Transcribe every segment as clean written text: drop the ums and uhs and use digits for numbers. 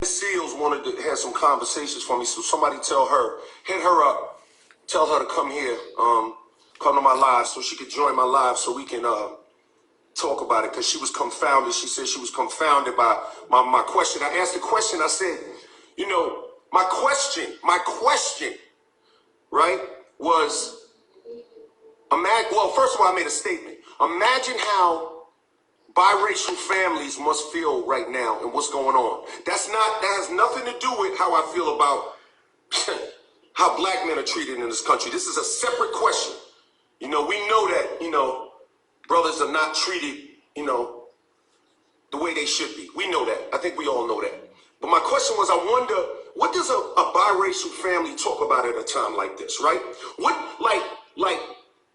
Seals wanted to have some conversations for me, so somebody tell her, hit her up, tell her to come here, come to my live so she could join my live so we can talk about it, because she was confounded. She said she was confounded by my question. I asked the question, I said, you know, my question, right, was, well, first of all, I made a statement. Imagine how biracial families must feel right now and what's going on. That has nothing to do with how I feel about how black men are treated in this country. This is a separate question. You know, we know that, you know, brothers are not treated, you know, the way they should be. We know that. I think we all know that. But my question was, I wonder, what does a biracial family talk about at a time like this, right? What, like,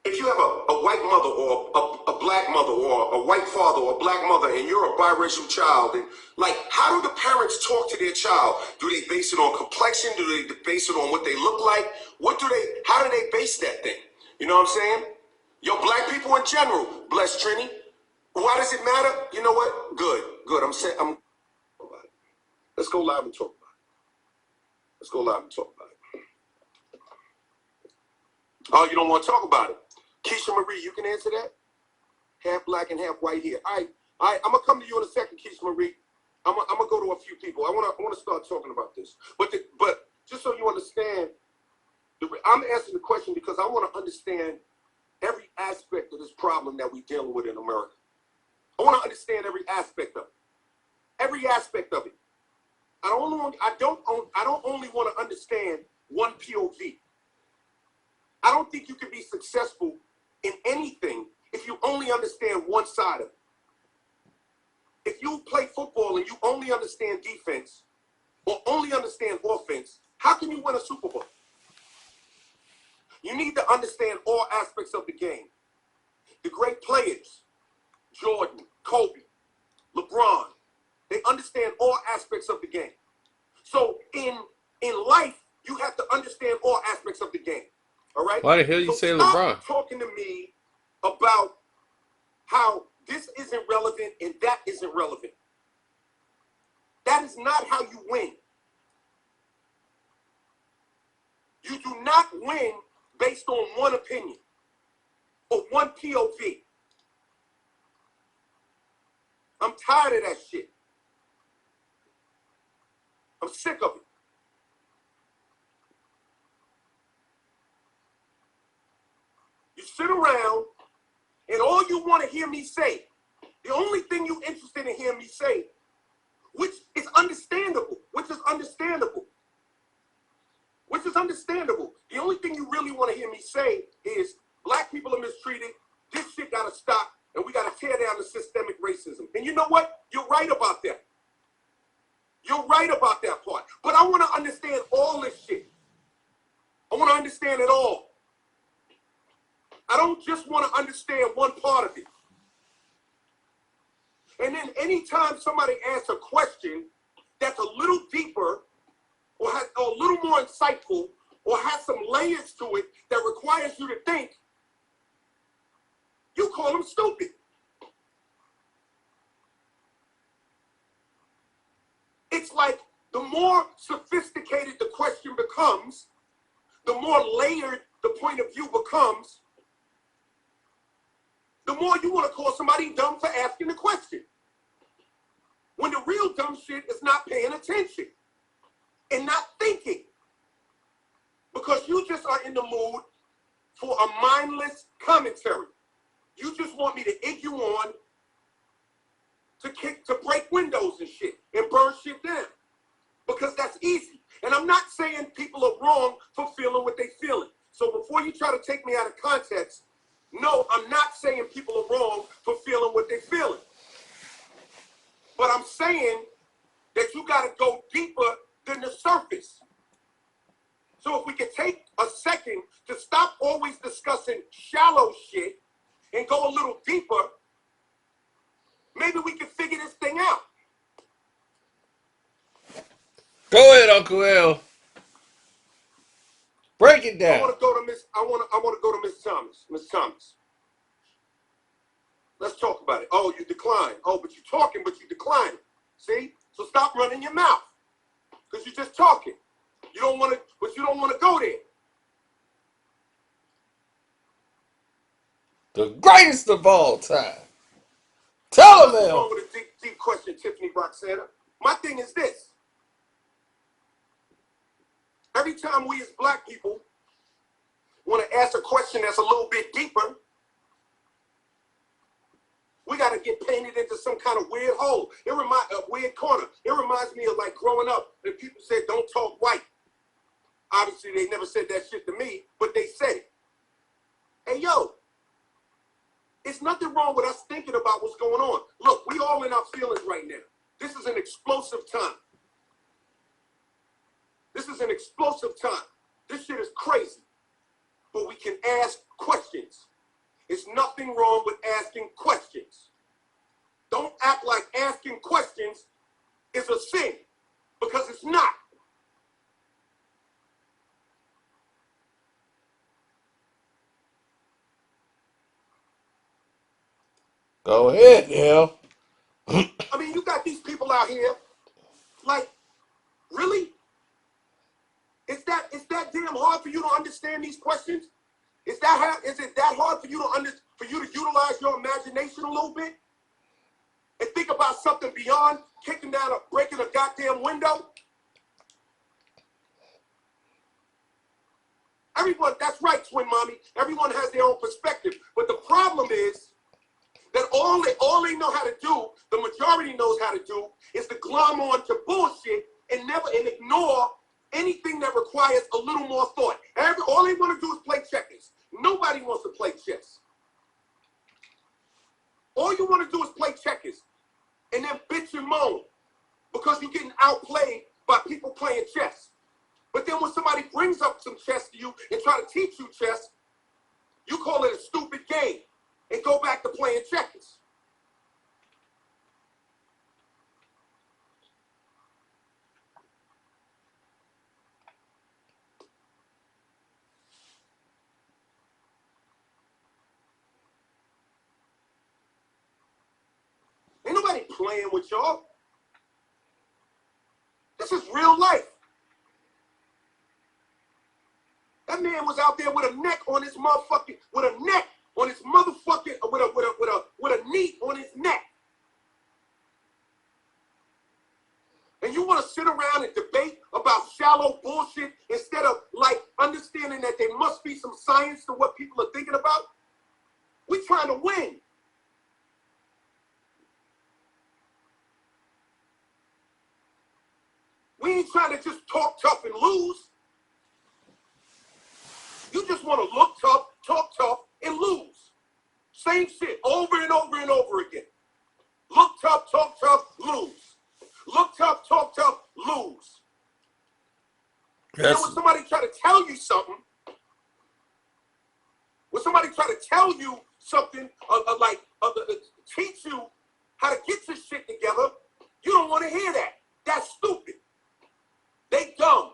if you have a white mother or a black mother or a white father or a black mother and you're a biracial child, and like, how do the parents talk to their child? Do they base it on complexion? Do they base it on what they look like? How do they base that thing? You know what I'm saying? Yo, black people in general, bless Trini. Why does it matter? You know what? Good. I'm let's go live and talk about it. Let's go live and talk about it. Oh, you don't want to talk about it? Keisha Marie, you can answer that? Half black and half white here. All right. I'm gonna come to you in a second, Keisha Marie. I'm gonna go to a few people. I wanna start talking about this. But just so you understand, I'm asking the question because I want to understand every aspect of this problem that we're dealing with in America. I want to understand every aspect of it. Every aspect of it. I don't only want to understand one POV. I don't think you can be successful in anything if you only understand one side of it. If you play football and you only understand defense or only understand offense, how can you win a Super Bowl? You need to understand all aspects of the game. The great players, Jordan, Kobe, LeBron, they understand all aspects of the game. So in life, you have to understand all aspects of the game. All right? Why the hell you say LeBron? Stop talking to me about how this isn't relevant and that isn't relevant. That is not how you win. You do not win based on one opinion or one POV. I'm tired of that shit. I'm sick of it. You sit around and all you want to hear me say, the only thing you're interested in hearing me say, which is understandable, the only thing you really want to hear me say is black people are mistreated, this shit got to stop, and we got to tear down the systemic racism. And you know what? You're right about that. You're right about that part. But I want to understand all this shit. I want to understand it all. I don't just want to understand one part of it. And then anytime somebody asks a question that's a little deeper or has a little more insightful or has some layers to it that requires you to think, you call them stupid. It's like the more sophisticated the question becomes, the more layered the point of view becomes, the more you want to call somebody dumb for asking the question. When the real dumb shit is not paying attention and not thinking. Because you just are in the mood for a mindless commentary. You just want me to egg you on to break windows and shit and burn shit down. Because that's easy. And I'm not saying people are wrong for feeling what they feeling. So before you try to take me out of context, no, I'm not saying people are wrong for feeling what they're feeling. But I'm saying that you got to go deeper than the surface. So if we could take a second to stop always discussing shallow shit and go a little deeper, maybe we can figure this thing out. Go ahead, Uncle L. Break it down. I want to go to Miss Thomas. Miss Thomas. Let's talk about it. Oh, you decline. Oh, but you're talking, but you decline. See? So stop running your mouth. because you're just talking. You don't want to, but you don't want to go there. The greatest of all time. Tell him, Nothing L. wrong with a deep question, Tiffany Roxana. My thing is this. Every time we as black people want to ask a question that's a little bit deeper, we got to get painted into some kind of weird hole. A weird corner. It reminds me of like growing up and people said, don't talk white. Obviously, they never said that shit to me, but they said it. Hey, yo, it's nothing wrong with us thinking about what's going on. Look, we all in our feelings right now. This is an explosive time. This is an explosive time. This shit is crazy. But we can ask questions. It's nothing wrong with asking questions. Don't act like asking questions is a sin, because it's not. Go ahead, L. I mean, you got these people out here, like, really? Is that damn hard for you to understand these questions? Is it that hard for you to utilize your imagination a little bit? And think about something beyond breaking a goddamn window? Everyone, that's right, Twin Mommy. Everyone has their own perspective. But the problem is that all they know how to do, the majority knows how to do, is to glom on to bullshit and ignore anything that requires a little more thought. All they want to do is play checkers. Nobody wants to play chess. All you want to do is play checkers and then bitch and moan because you're getting outplayed by people playing chess. But then when somebody brings up some chess to you and try to teach you chess, you call it a stupid game and go back to playing checkers. Ain't nobody playing with y'all. This is real life. That man was out there with a neck on his motherfucking, with a knee on his neck. And you want to sit around and debate about shallow bullshit instead of like understanding that there must be some science to what people are thinking about? We trying to win. We ain't trying to just talk tough and lose. You just want to look tough, talk tough, and lose. Same shit over and over and over again. Look tough, talk tough, lose. Look tough, talk tough, lose. And then when somebody try to tell you something, teach you how to get your shit together, you don't want to hear that. That's stupid. They dumb.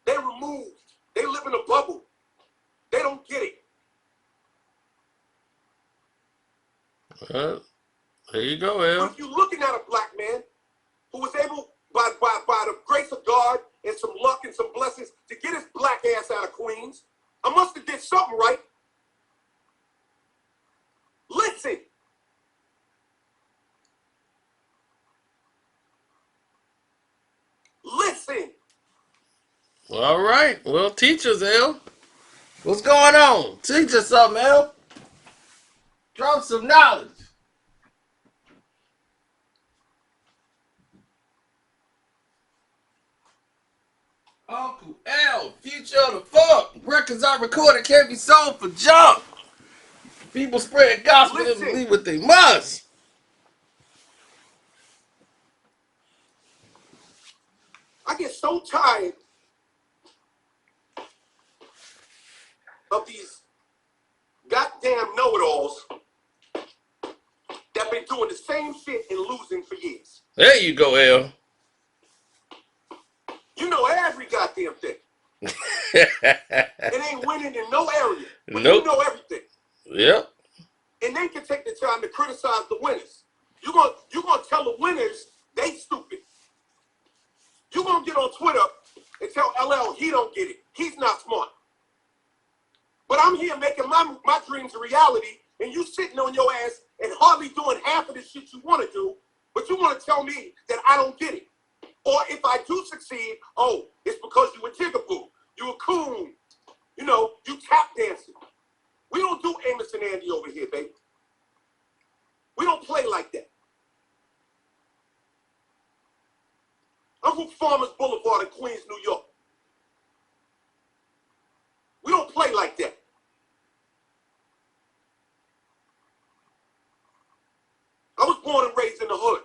They removed. They live in a bubble. They don't get it. There you go, L. But if you're looking at a black man who was able, by the grace of God and some luck and some blessings, to get his black ass out of Queens, I must have did something right. Listen. Listen. All right. Well, teach us, L. What's going on? Teach us something, L. Drop some knowledge. Uncle L, future of the fuck. Records I recorded can't be sold for junk. People spread gospel and believe what they must. I get so tired of these goddamn know-it-alls that been doing the same shit and losing for years. There you go, L. You know every goddamn thing. It ain't winning in no area, but Nope. you know everything. Yep. And they can take the time to criticize the winners. You're gonna tell the winners they stupid. You gonna get on Twitter and tell LL he don't get it. He's not smart. But I'm here making my dreams a reality, and you sitting on your ass and hardly doing half of the shit you want to do, but you want to tell me that I don't get it. Or if I do succeed, oh, it's because you a jigaboo, you a coon, you know, you tap dancing. We don't do Amos and Andy over here, baby. We don't play like that. I'm from Farmers Boulevard in Queens, New York. We don't play like that. I was born and raised in the hood.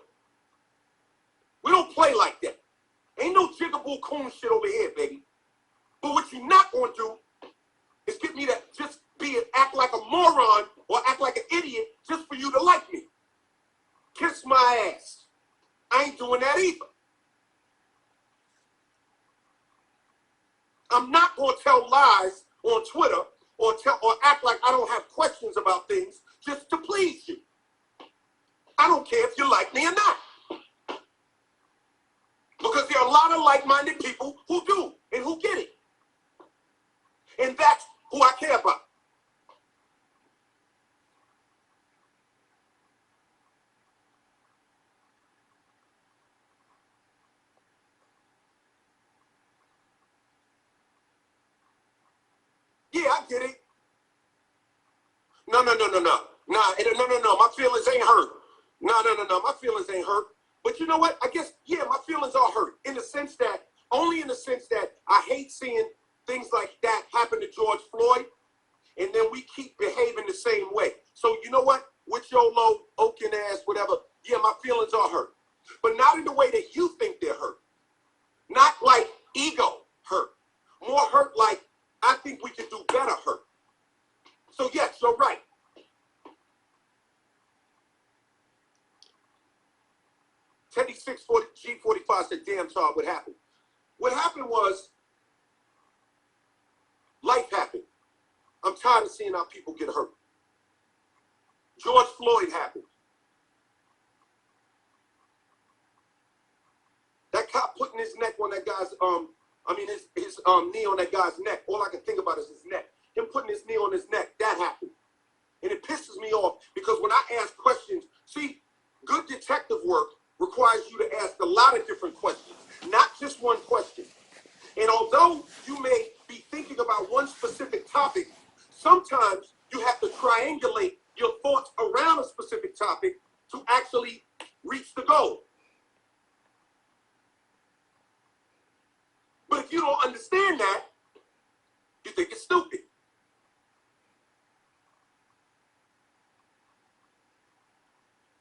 We don't play like that. Ain't no jigaboo coon shit over here, baby. But what you're not going to do is get me to just act like a moron or act like an idiot just for you to like me. Kiss my ass. I ain't doing that either. I'm not going to tell lies on Twitter or act like I don't have questions about things just to please you. I don't care if you like me or not. Because there are a lot of like-minded people who do and who get it. And that's who I care about. Yeah, I get it. No. No. My feelings ain't hurt. No. My feelings ain't hurt. But you know what? I guess, yeah, my feelings are hurt only in the sense that I hate seeing things like that happen to George Floyd, and then we keep behaving the same way. So you know what? With your low, oaken ass, whatever, yeah, my feelings are hurt. But not in the way that you think they're hurt. Not like ego hurt. More hurt like, I think we can do better hurt. So yes, you're right. Teddy 640 G45 said, damn, Todd, what happened? What happened was, life happened. I'm tired of seeing how people get hurt. George Floyd happened. That cop putting his neck on that guy's, his knee on that guy's neck. All I can think about is his neck. Him putting his knee on his neck, that happened. And it pisses me off because when I ask questions, see, good detective work requires you to ask a lot of different questions, not just one question. And although you may be thinking about one specific topic, sometimes you have to triangulate your thoughts around a specific topic to actually reach the goal. But if you don't understand that, you think it's stupid.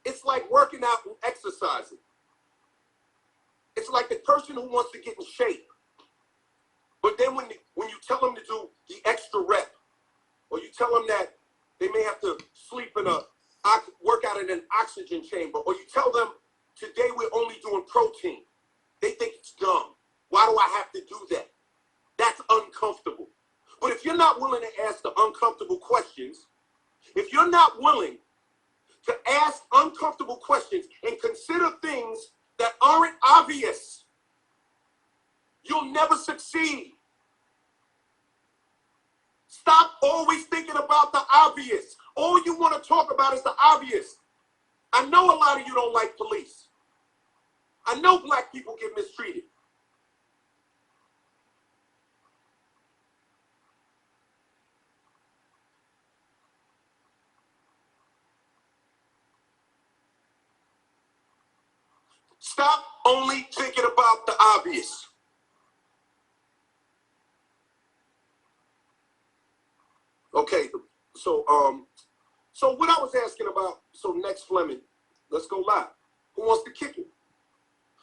It's like working out and exercising. It's like the person who wants to get in shape. But then when you tell them to do the extra rep, or you tell them that they may have to sleep in work out in an oxygen chamber, or you tell them today we're only doing protein, they think it's dumb. Why do I have to do that? That's uncomfortable. But if you're not willing to ask the uncomfortable questions, if you're not willing to ask uncomfortable questions and consider things that aren't obvious, you'll never succeed. Stop always thinking about the obvious. All you want to talk about is the obvious. I know a lot of you don't like police. I know black people get mistreated. Stop only thinking about the obvious. Okay, so what I was asking about, so next Fleming, let's go live. Who wants to kick it?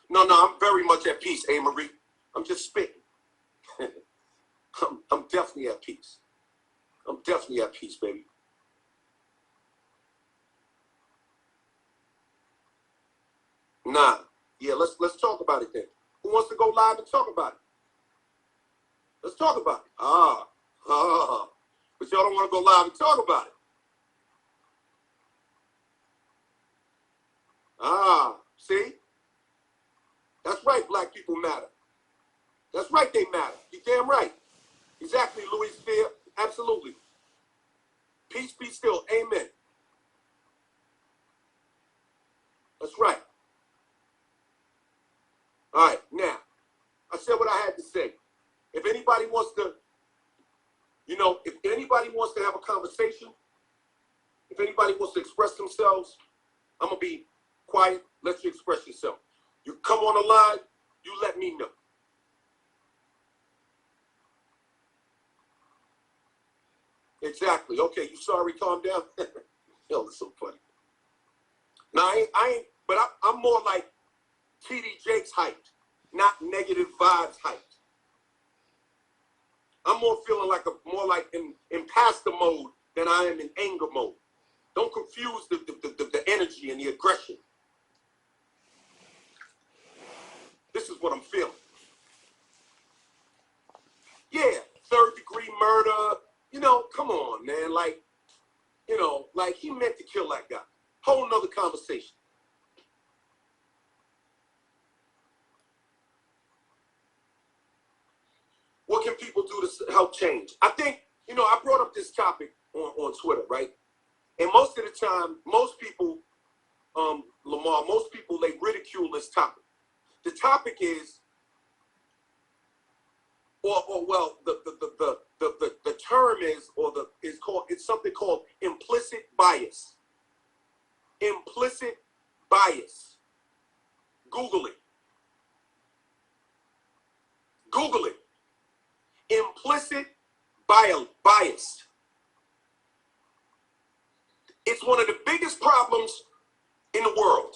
No, I'm very much at peace, Marie. I'm just spitting. I'm definitely at peace. I'm definitely at peace, baby. Nah. Yeah, let's talk about it then. Who wants to go live and talk about it? Let's talk about it. But y'all don't want to go live and talk about it. See? That's right, black people matter. That's right, they matter. You damn right. Exactly, Louis Spear. Absolutely. Peace be still. Amen. That's right. All right, now, I said what I had to say. If anybody wants to, if anybody wants to have a conversation, if anybody wants to express themselves, I'm going to be quiet. Let you express yourself. You come on the line, you let me know. Exactly. Okay, you sorry, calm down. Yo, that's so funny. Now, I ain't, but I'm more like TD Jakes hyped, not negative vibes hyped. I'm more feeling like more like in pastor mode than I am in anger mode. Don't confuse the energy and the aggression. This is what I'm feeling. Yeah, third-degree murder. Come on, man. Like he meant to kill that guy. Whole nother conversation. What can people do to help change? I think, I brought up this topic on Twitter, right? And most of the time, most people, Lamar, most people, they ridicule this topic. The topic is, the term is, it's something called implicit bias. Implicit bias. Google it. Google it. Implicit bias. It's one of the biggest problems in the world.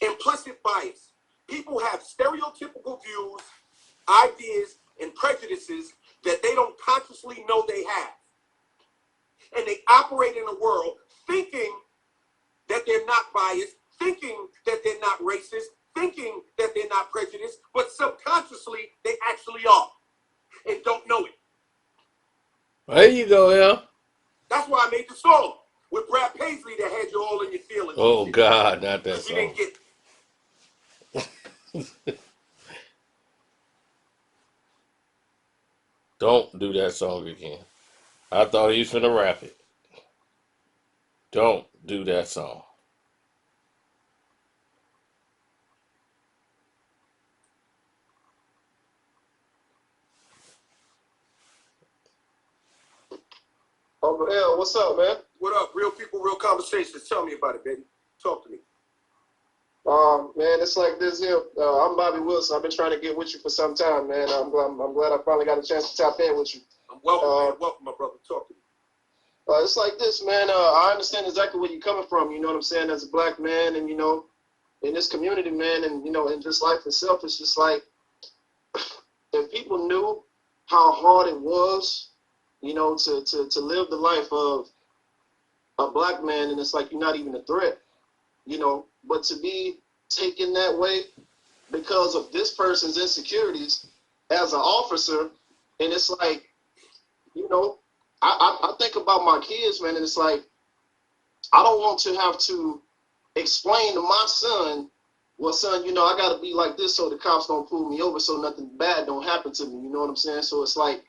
Implicit bias. People have stereotypical views, ideas, and prejudices that they don't consciously know they have. And they operate in a world thinking that they're not biased, thinking that they're not racist, thinking that they're not prejudiced, but subconsciously they actually are and don't know it. There you go, L. That's why I made the song with Brad Paisley that had you all in your feelings. Oh, God, not that song. You didn't get Don't do that song again. I thought he was finna rap it. Don't do that song. Uncle L, what's up, man? What up? Real people, real conversations. Tell me about it, baby. Talk to me. Man, it's like this here. I'm Bobby Wilson. I've been trying to get with you for some time, man. I'm glad I finally got a chance to tap in with you. I'm welcome, man. Welcome, my brother. Talk to me. It's like this, man. I understand exactly where you're coming from. You know what I'm saying? As a black man, and in this community, man, and in just life itself, it's just like if people knew how hard it was, to live the life of a black man, and it's like you're not even a threat, but to be taken that way because of this person's insecurities as an officer, and it's like, I think about my kids, man, and it's like, I don't want to have to explain to my son, well, son, I got to be like this so the cops don't pull me over, so nothing bad don't happen to me. You know what I'm saying? So it's like,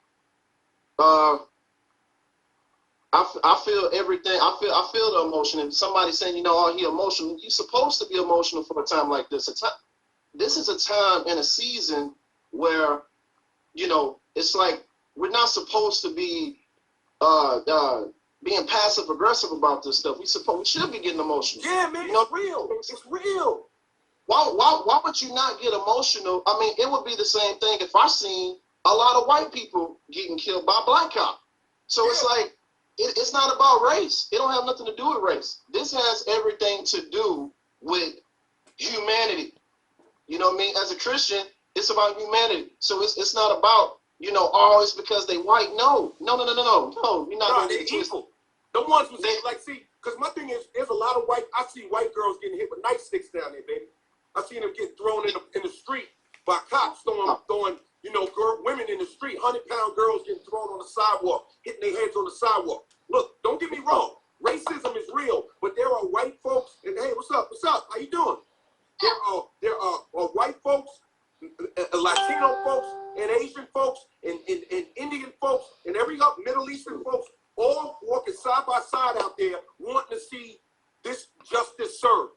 I feel everything. I feel the emotion. And somebody saying, oh, he emotional. You're supposed to be emotional for a time like this. This is a time and a season where, it's like we're not supposed to be being passive aggressive about this stuff. We should be getting emotional. Yeah, man, it's real. It's real. Why would you not get emotional? I mean, it would be the same thing if I seen a lot of white people getting killed by black cops. So it's like, it's not about race. It don't have nothing to do with race. This has everything to do with humanity. You know what I mean? As a Christian, it's about humanity. So it's not about, oh, it's because they white. No. You're not going to get equal. The ones who say, see, because my thing is, there's a lot of I see white girls getting hit with nightsticks down there, baby. I seen them get thrown in the street by cops throwing women in the street, 100-pound girls getting thrown on the sidewalk, hitting their heads on the sidewalk. Look, don't get me wrong. Racism is real, but there are white folks, and hey, what's up? How you doing? There are white folks, Latino folks, and Asian folks and Indian folks and every other Middle Eastern folks all walking side by side out there wanting to see this justice served.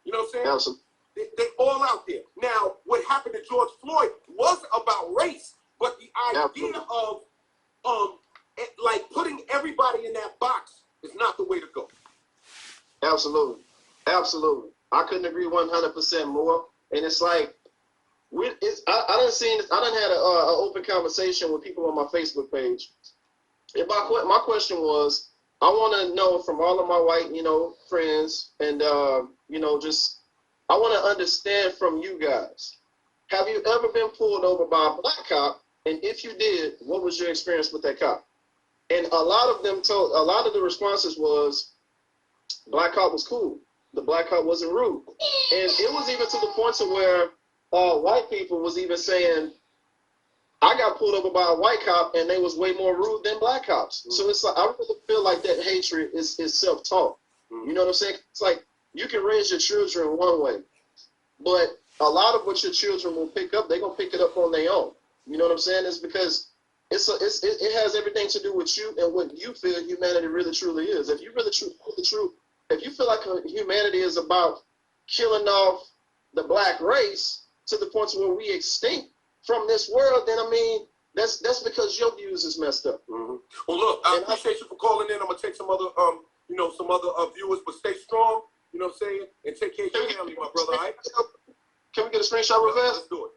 You know what I'm saying? Absolutely. They all out there. Now, what happened to George Floyd was about race, but the idea Absolutely. of like putting everybody in that box is not the way to go. Absolutely. Absolutely. I couldn't agree 100% more. And it's like, I done seen this, I done had an open conversation with people on my Facebook page. And my question was, I want to know from all of my white, friends, and just I want to understand from you guys. Have you ever been pulled over by a black cop? And if you did, what was your experience with that cop? And a lot of the responses was, black cop was cool. The black cop wasn't rude. And it was even to the point to where white people was even saying, I got pulled over by a white cop and they was way more rude than black cops. Mm-hmm. So it's like, I really feel like that hatred is self-taught. Mm-hmm. You know what I'm saying? It's like, you can raise your children one way, but a lot of what your children will pick up, they're going to pick it up on their own. You know what I'm saying? It's because it has everything to do with you and what you feel humanity really truly is. If you really if you feel like humanity is about killing off the black race to the point where we extinct from this world, then I mean, that's because your views is messed up. Mm-hmm. Well, look, I appreciate you for calling in. I'm gonna take some other viewers, but stay strong. You know what I'm saying? And take care of your family, my brother. All right? Can we get a screenshot real fast? Let's do it.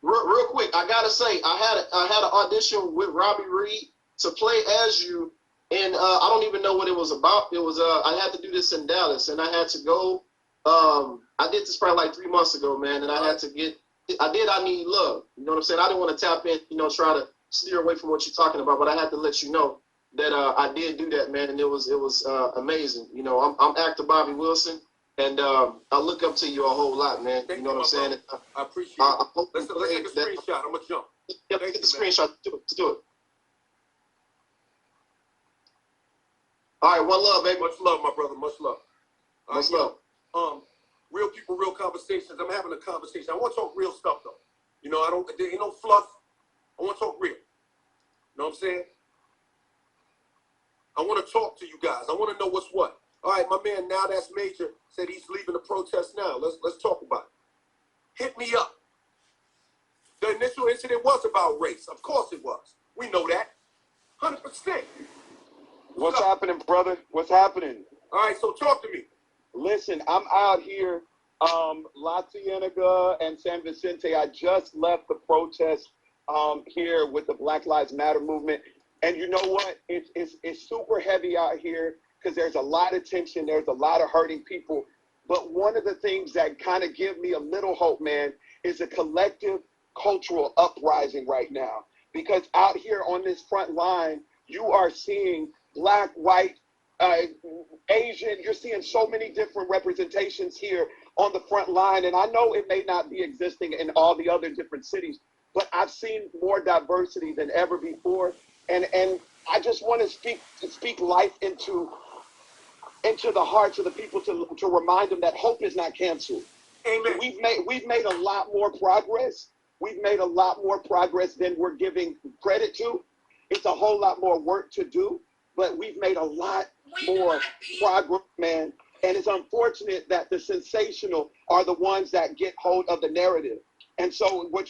Real quick, I gotta say, I had an audition with Robbie Reed to play as you, and I don't even know what it was about. It was I had to do this in Dallas, and I had to go. I did this probably like 3 months ago, man, and I had to get. I Need Love. You know what I'm saying? I didn't want to tap in, try to steer away from what you're talking about, but I had to let you know that I did do that, man, and it was amazing. I'm actor Bobby Wilson, and I look up to you a whole lot, man. You know what I'm saying? I appreciate it. Let's take a screenshot. I'm gonna jump. Yep, get the screenshot. Let's do it. All right, one love, baby. Much love, my brother. Much love. Much love. Real people, real conversations. I'm having a conversation. I want to talk real stuff, though. There ain't no fluff. I want to talk real. You know what I'm saying? I want to talk to you guys. I want to know what's what. All right, my man, Now That's Major, said he's leaving the protest now. Let's talk about it. Hit me up. The initial incident was about race. Of course it was. We know that. 100%. What's happening, brother? What's happening? All right, so talk to me. Listen, I'm out here, La Cienega and San Vicente. I just left the protest here with the Black Lives Matter movement. And you know what? It's super heavy out here because there's a lot of tension. There's a lot of hurting people. But one of the things that kind of give me a little hope, man, is a collective cultural uprising right now. Because out here on this front line, you are seeing Black, white, Asian, you're seeing so many different representations here on the front line. And I know it may not be existing in all the other different cities, but I've seen more diversity than ever before. And I just want to speak life into the hearts of the people to remind them that hope is not canceled. Amen. We've made a lot more progress. We've made a lot more progress than we're giving credit to. It's a whole lot more work to do, but we've made a lot more progress, man. And it's unfortunate that the sensational are the ones that get hold of the narrative. And so what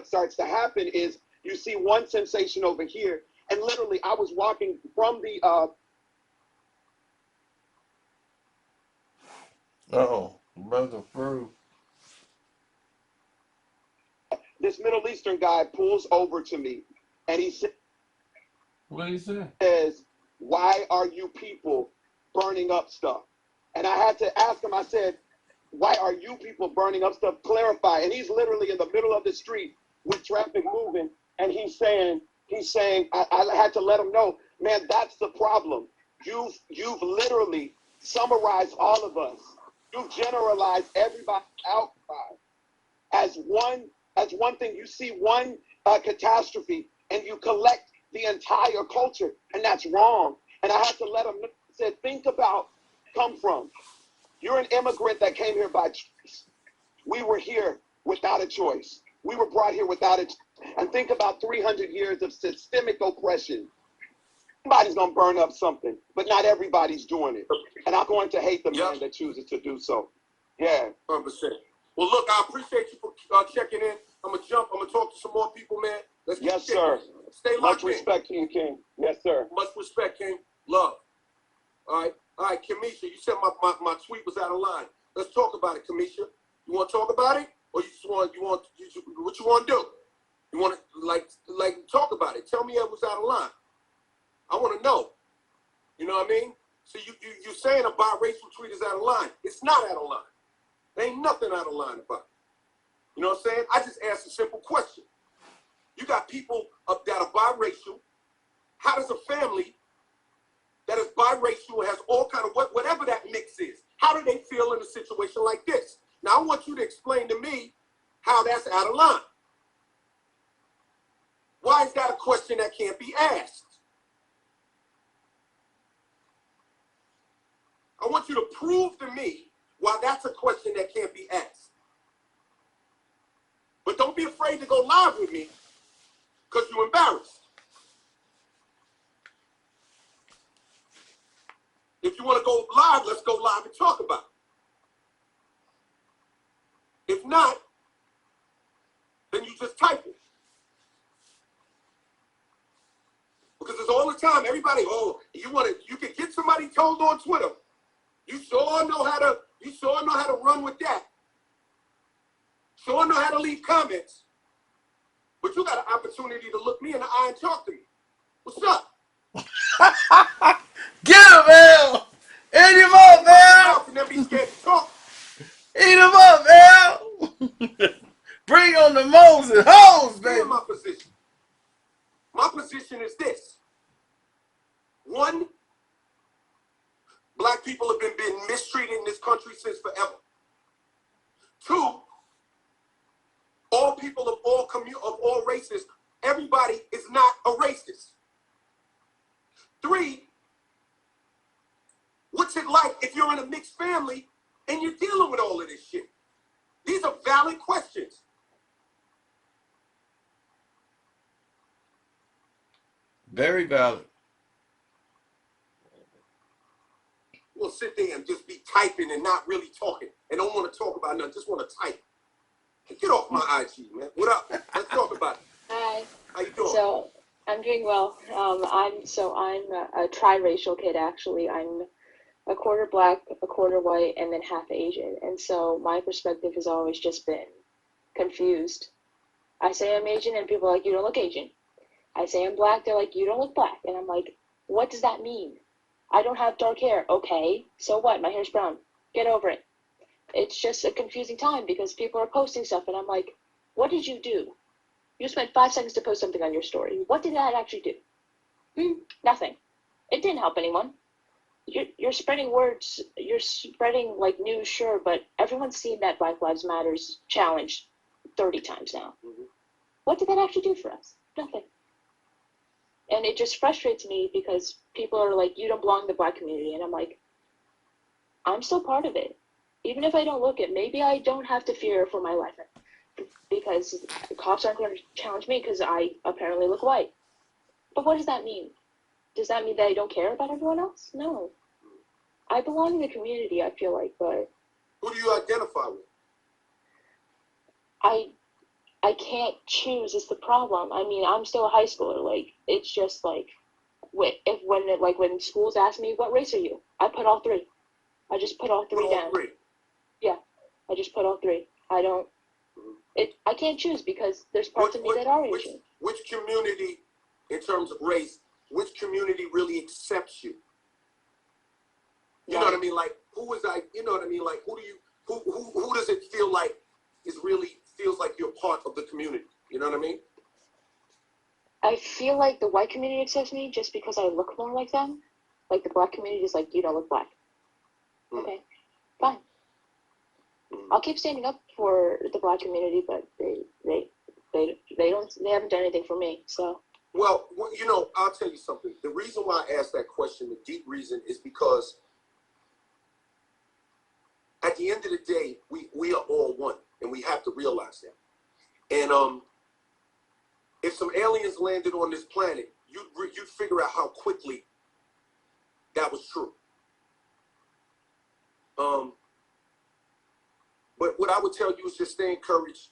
starts to happen is you see one sensation over here, and literally I was walking from the brother through. This Middle Eastern guy pulls over to me and he says, What did he say? "Why are you people burning up stuff?" And I had to ask him, I said, "Why are you people burning up stuff? Clarify." And he's literally in the middle of the street with traffic moving, and he's saying, I had to let him know, man, that's the problem. You've literally summarized all of us. You've generalized everybody outcry as one thing. You see one catastrophe and you collect the entire culture, and that's wrong. And I had to let him know. I said, think about come from. You're an immigrant that came here by choice. We were here without a choice. We were brought here without it. And think about 300 years of systemic oppression. Somebody's going to burn up something, but not everybody's doing it. And I'm going to hate the man that chooses to do so. Yeah. 100%. Well, look, I appreciate you for checking in. I'm going to jump. I'm going to talk to some more people, man. Let's Yes, sir. Stay Much locked respect, King. Yes, sir. Much respect, King. Love. All right, Kamisha, you said my tweet was out of line. Let's talk about it, Kamisha. You want to talk about it? Or what you want to do? You want to, like, talk about it. Tell me it was out of line. I want to know. You know what I mean? So you saying a biracial tweet is out of line. It's not out of line. There ain't nothing out of line about it. You know what I'm saying? I just asked a simple question. You got people that are biracial. How does a family that is biracial has all kind of whatever that mix is, how do they feel in a situation like this? Now, I want you to explain to me how that's out of line. Why is that a question that can't be asked? I want you to prove to me why that's a question that can't be asked. But don't be afraid to go live with me because you're embarrassed. If you want to go live, let's go live and talk about it. If not, then you just type it. Because it's all the time. Everybody, you can get somebody told on Twitter. You sure know how to run with that. Sure know how to leave comments. But you got an opportunity to look me in the eye and talk to me. What's up? Get him, Al! Eat him up, Al! And then be scared to talk. Eat him up, Al! Bring on the Moses hose, baby. Here's my position. My position is this. One, black people have been mistreated in this country since forever. Two, all people of all races, everybody is not a racist. Three, what's it like if you're in a mixed family and you're dealing with all of this shit? These are valid questions. Very valid. We'll sit there and just be typing and not really talking and don't want to talk about nothing, just want to type. Get off my IG, man. What up? Let's talk about it. Hi. How you doing? So I'm doing well. I'm a triracial kid actually. I'm a quarter black, a quarter white, and then half Asian. And so my perspective has always just been confused. I say I'm Asian and people are like, you don't look Asian. I say I'm black, they're like, you don't look black. And I'm like, what does that mean? I don't have dark hair. Okay, so what? My hair's brown. Get over it. It's just a confusing time because people are posting stuff and I'm like, what did you do? You spent 5 seconds to post something on your story. What did that actually do? Nothing. It didn't help anyone. You're spreading words. You're spreading like news, sure, but everyone's seen that Black Lives Matters challenge 30 times now. Mm-hmm. What did that actually do for us? Nothing. And it just frustrates me because people are like, you don't belong in the black community. And I'm like, I'm still part of it. Even if I don't look it, maybe I don't have to fear for my life because the cops aren't going to challenge me because I apparently look white. But what does that mean? Does that mean that I don't care about everyone else? No. I belong in the community, I feel like, but Who do you identify with? I can't choose is the problem. I mean, I'm still a high schooler. Like, it's just like, when schools ask me, what race are you? I put all three. I just put all three down. Yeah, I just put all three. I don't, I can't choose because there's parts of me that are Asian. Which community, in terms of race, which community really accepts you? You know what I mean? Like, you know what I mean? Like, who does it feel like feels like you're part of the community? You know what I mean? I feel like the white community accepts me just because I look more like them. Like, the black community is like, you don't look black. Okay, fine. I'll keep standing up for the black community, but they haven't done anything for me, so. Well, you know, I'll tell you something. The reason why I asked that question, the deep reason, is because at the end of the day, we are all one, and we have to realize that. And if some aliens landed on this planet, you'd figure out how quickly that was true. But what I would tell you is just stay encouraged.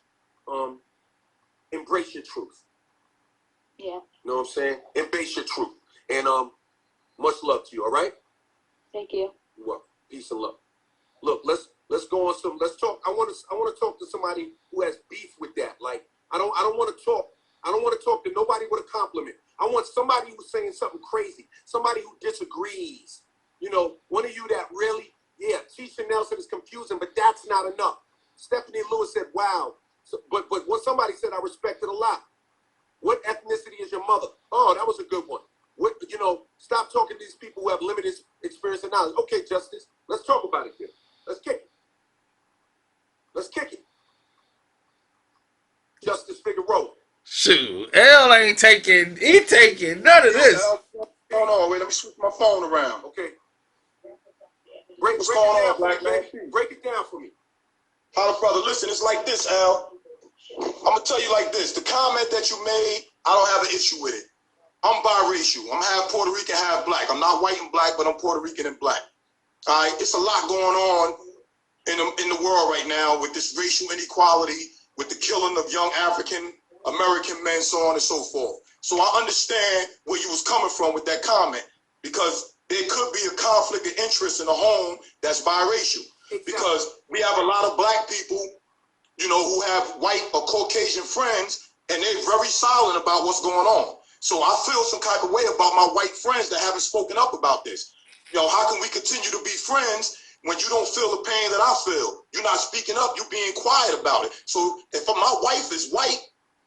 Embrace your truth. Yeah. You know what I'm saying? Embrace your truth. And much love to you, all right? Thank you. You're welcome. Peace and love. Look, let's go on some. Let's talk. I want to talk to somebody who has beef with that. Like I don't want to talk. I don't want to talk to nobody with a compliment. I want somebody who's saying something crazy. Somebody who disagrees. You know, one of you that really, yeah, Tisha Nelson is confusing, but that's not enough. Stephanie Lewis said, "Wow," so, but what somebody said, I respect it a lot. What ethnicity is your mother? Oh, that was a good one. What, you know, stop talking to these people who have limited experience and knowledge. Okay, Justice, let's talk about it here. Let's kick it. Let's kick it. Justice Figueroa. Shoot, L ain't taking, he taking none of this. Hold on, wait, let me switch my phone around. Okay. What's going on, Black man? Break it down for me. Holla, brother, listen, it's like this, Al. I'm going to tell you like this. The comment that you made, I don't have an issue with it. I'm biracial. I'm half Puerto Rican, half black. I'm not white and black, but I'm Puerto Rican and black. All right? It's a lot going on in the world right now with this racial inequality, with the killing of young African American men, so on and so forth. So I understand where you was coming from with that comment, because there could be a conflict of interest in a home that's biracial. Exactly. Because we have a lot of black people, you know, who have white or Caucasian friends, and they're very silent about what's going on. So I feel some type of way about my white friends that haven't spoken up about this. You know, how can we continue to be friends when you don't feel the pain that I feel? You're not speaking up, you're being quiet about it. So if my wife is white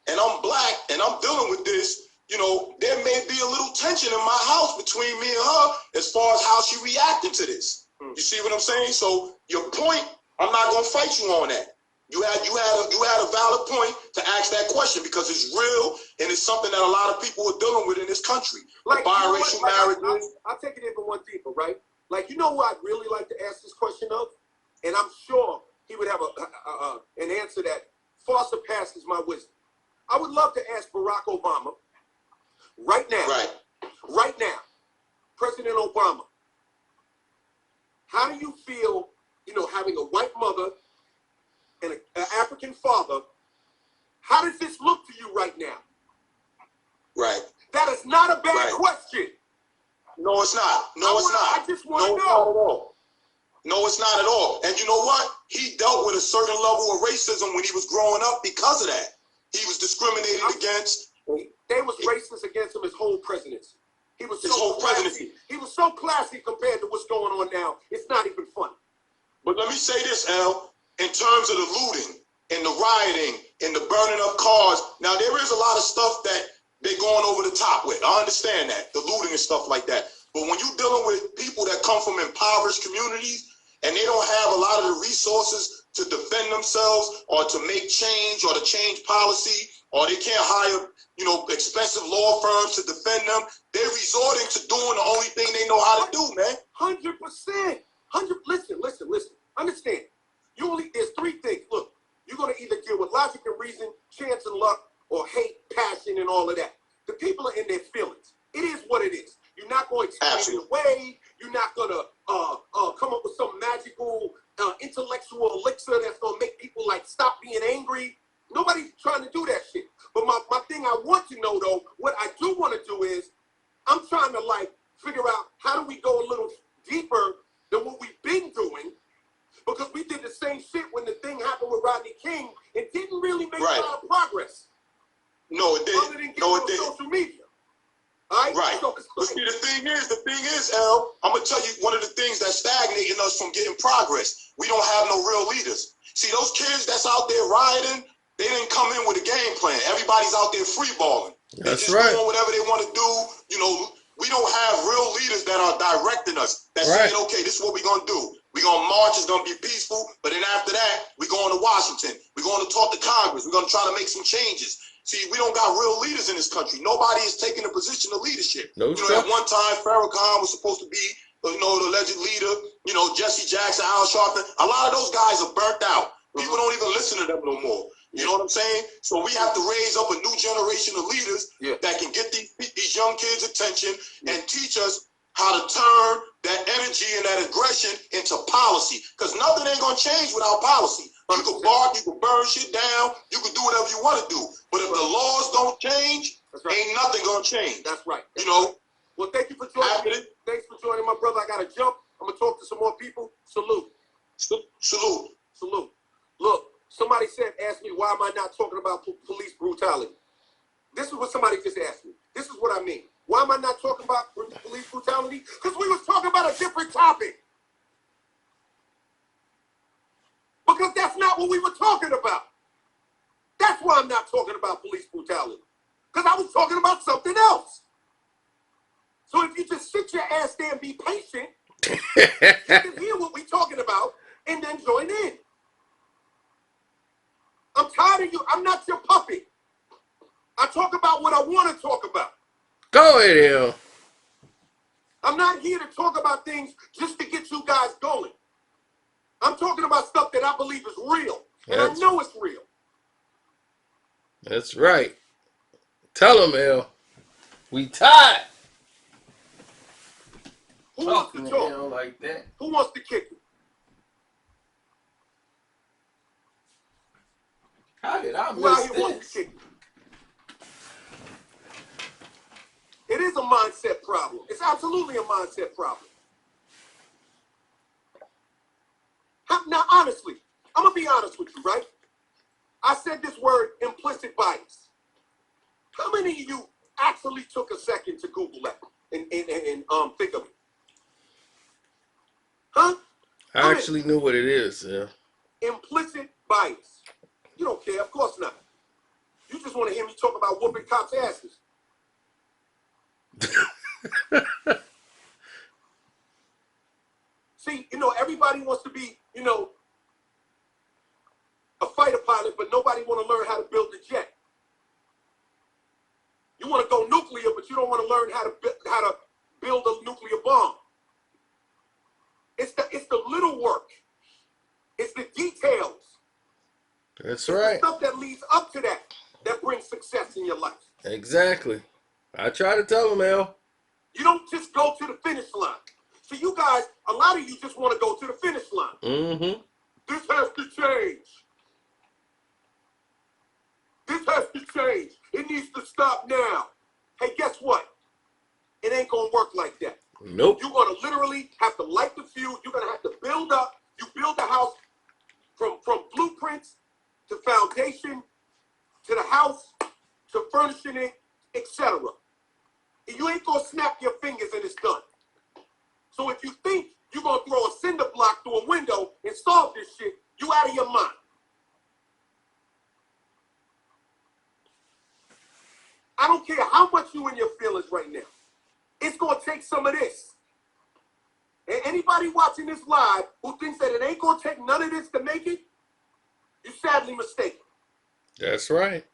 and I'm black and I'm dealing with this, you know, there may be a little tension in my house between me and her as far as how she reacted to this. You see what I'm saying? So your point, I'm not gonna fight you on that. You had a valid point to ask that question, because it's real and it's something that a lot of people are dealing with in this country. Like, biracial marriages. I'll take it even one deeper, right? Like, you know who I'd really like to ask this question of? And I'm sure he would have an answer that far surpasses my wisdom. I would love to ask Barack Obama right now, President Obama, how do you feel, you know, having a white mother and an African father? How does this look to you right now? Right. That is not a bad question. No, it's not. No, it's not. I just want to know. Not at all. No, it's not at all. And you know what? He dealt with a certain level of racism when he was growing up because of that. He was discriminated against. They was racist against him his whole presidency. He was his whole presidency. He was so classy compared to what's going on now. It's not even funny. But let me say this, Al. In terms of the looting and the rioting and the burning of cars, now there is a lot of stuff that they're going over the top with. I understand that, the looting and stuff like that. But when you're dealing with people that come from impoverished communities and they don't have a lot of the resources to defend themselves or to make change or to change policy, or they can't hire, you know, expensive law firms to defend them, they're resorting to doing the only thing they know how to do, man. 100%. Listen. Understand. There's three things. Look, you're going to either deal with logic and reason, chance and luck, or hate, passion, and all of that. The people are in their feelings. It is what it is. You're not going to explain it away. You're not going to come up with some magical intellectual elixir that's going to make people like stop being angry. Nobody's trying to do that shit. But my thing I want to know, though, what I do want to do is I'm trying to like figure out how do we go a little deeper than what we've been doing. Because we did the same shit when the thing happened with Rodney King. It didn't really make a lot of progress. No, it didn't. Other than getting on social media. All right? Right. So But see, the thing is, Al, I'm going to tell you one of the things that's stagnating us from getting progress. We don't have no real leaders. See, those kids that's out there rioting, they didn't come in with a game plan. Everybody's out there freeballing. They're just doing whatever they want to do. You know, we don't have real leaders that are directing us. That's saying, okay, this is what we're going to do. We're going to march. It's going to be peaceful. But then after that, we're going to Washington. We're going to talk to Congress. We're going to try to make some changes. See, we don't got real leaders in this country. Nobody is taking a position of leadership. No, you know, at one time, Farrakhan was supposed to be, you know, the alleged leader. You know, Jesse Jackson, Al Sharpton. A lot of those guys are burnt out. People don't even listen to them no more. You know what I'm saying? So we have to raise up a new generation of leaders that can get these young kids' attention and teach us how to turn that energy and that aggression into policy. Because nothing ain't gonna change without policy. You can bark, you can burn shit down, you can do whatever you want to do. But if the laws don't change, ain't nothing gonna change. That's right. You know? Well, thank you for joining me. Thanks for joining, my brother. I gotta jump. I'm gonna talk to some more people. Salute. Salute. Salute. Look, somebody asked me, why am I not talking about police brutality? This is what somebody just asked me. This is what I mean. Why am I not talking about police brutality? Because we was talking about a different topic. Because that's not what we were talking about. That's why I'm not talking about police brutality. Because I was talking about something else. So if you just sit your ass there and be patient, you can hear what we're talking about and then join in. I'm tired of you. I'm not your puppet. I talk about what I want to talk about. Go ahead, Hill. I'm not here to talk about things just to get you guys going. I'm talking about stuff that I believe is real. And I know it's real. That's right. Tell him, Hill. We tied. Who wants to talk? Like that? Who wants to kick it? How did I Who out miss here wants this? to kick it? It is a mindset problem. It's absolutely a mindset problem. Now, honestly, I'm going to be honest with you, right? I said this word, implicit bias. How many of you actually took a second to Google that and think of it? Huh? I actually knew what it is, yeah. Implicit bias. You don't care, of course not. You just want to hear me talk about whooping cops' asses. See, everybody wants to be, a fighter pilot, but nobody want to learn how to build a jet. You want to go nuclear, but you don't want to learn how to build a nuclear bomb. It's the little work. It's the details. That's It's right. the stuff that leads up to that brings success in your life. Exactly. I try to tell him, Al. You don't just go to the finish line. So you guys, a lot of you just want to go to the finish line. Mm-hmm. This has to change. This has to change. It needs to stop now. Hey, guess what? It ain't going to work like that. Nope. You're going to literally have to light the fuse. You're going to have to build up. You build a house from blueprints to foundation to the house to furnishing it, etc. You ain't going to snap your fingers and it's done. So if you think you're going to throw a cinder block through a window and solve this shit, you out of your mind. I don't care how much you in your feelings right now. It's going to take some of this. And anybody watching this live who thinks that it ain't going to take none of this to make it, you're sadly mistaken. That's right.